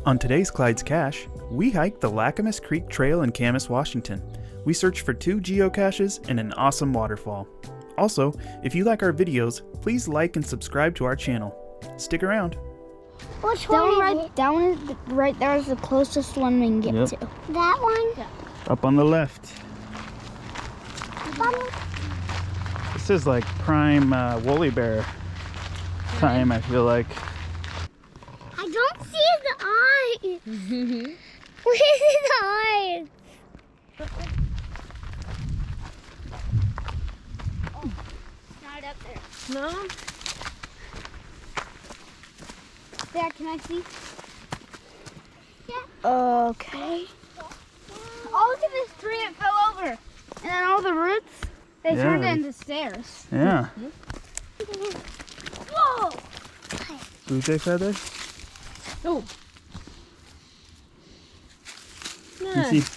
On today's Clyde's Cache, we hiked the Lacamas Creek Trail in Camas, Washington. We searched for 2 geocaches and an awesome waterfall. Also, if you like our videos, please like and subscribe to our channel. Stick around. Which one is it? That one is right there is the closest one we can get to. That one? Yeah. Up on the left. This is like prime woolly bear time, I feel like. I don't see the eyes. Where's the eyes? Oh, it's not up there. No? There, can I see? Yeah. Okay. Oh, look at this tree, it fell over. And then all the roots, they turned into stairs. Yeah. Whoa! Blue feather? Oh. Nice. You see?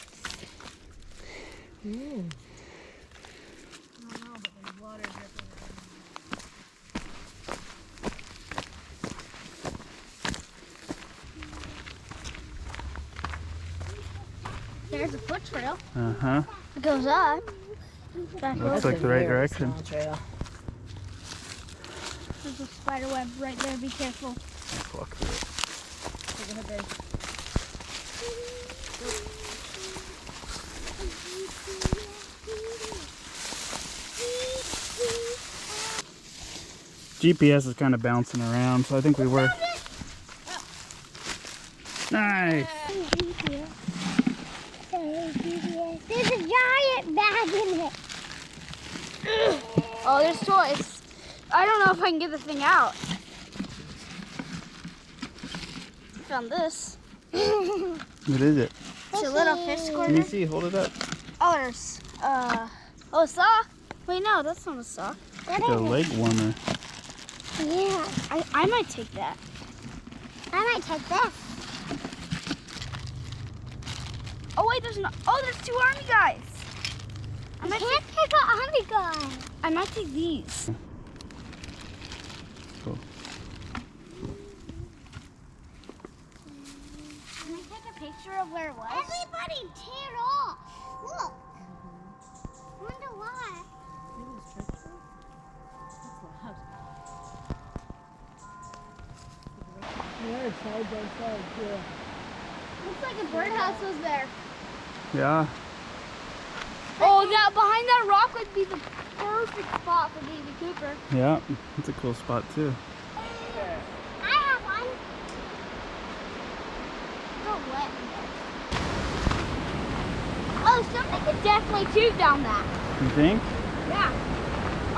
There's a foot trail. Uh-huh. It goes up. Looks like the right direction. Trail. There's a spider web right there. Be careful. Walk through it. GPS is kind of bouncing around, so I think we were. Nice. There's a giant bag in it. Oh, there's toys. I don't know if I can get the thing out. Found this. What is it? It's a little fish Let corner. me see. Hold it up. Oh, there's a sock. Wait, no, that's not a sock. It's a leg warmer. Yeah, I might take that. I might take this. Oh wait, there's no. Oh, there's 2 army guys. I can't take an army guy. I might take these. Cool. Can I take a picture of where it was? Everybody tear off. Look. Wonder why. Yeah, side by side, yeah. Looks like a birdhouse was there. Yeah. Oh, that behind that rock would be the perfect spot for Baby Cooper. Yeah. It's a cool spot too. I have one. It's wet in there. Oh, somebody could definitely shoot down that. You think? Yeah.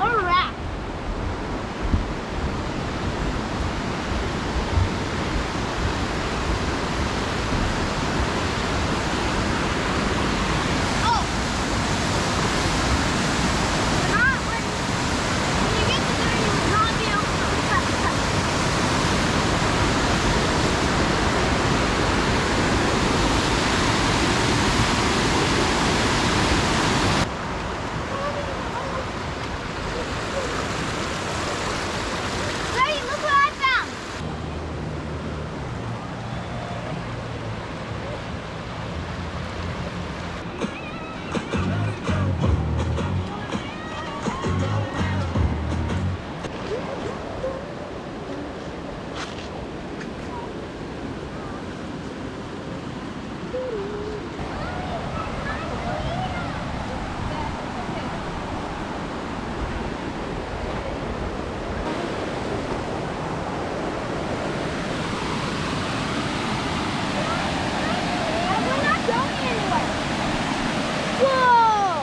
Or a rat.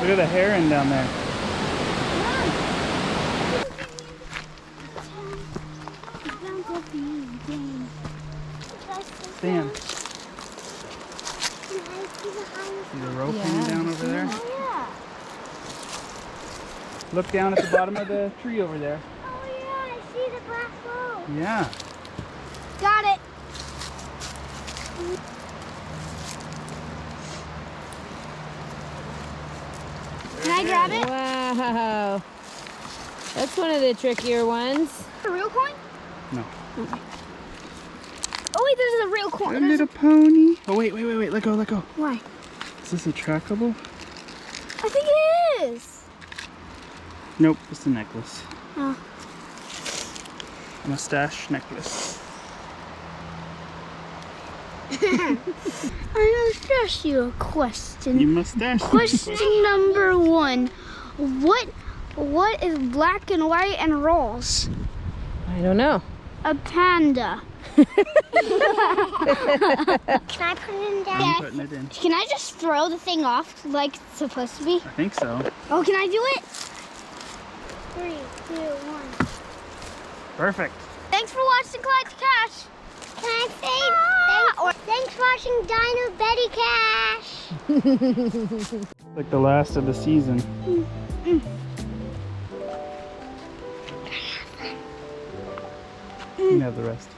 Look at the heron down there. Stand. See the rope hanging down over there? Yeah. Look down at the bottom of the tree over there. Oh yeah, I see the black hole. Yeah. Got it. Can I grab it? Wow. That's one of the trickier ones. A real coin? No. Oh wait, there's a real corn. A little pony. Oh, wait. Let go. Why? Is this a trackable? I think it is. Nope, it's a necklace. Oh. A mustache necklace. I'm gonna ask you a question. You mustache. Question number 1. What is black and white and rolls? I don't know. A panda. Can I put it in, Dad? I'm putting it in. Can I just throw the thing off like it's supposed to be? I think so. Oh, can I do it? 3, 2, 1. Perfect. Thanks for watching Clyde to Cash. Can I say thanks for watching Dino Betty Cash? Like the last of the season. You can have the rest.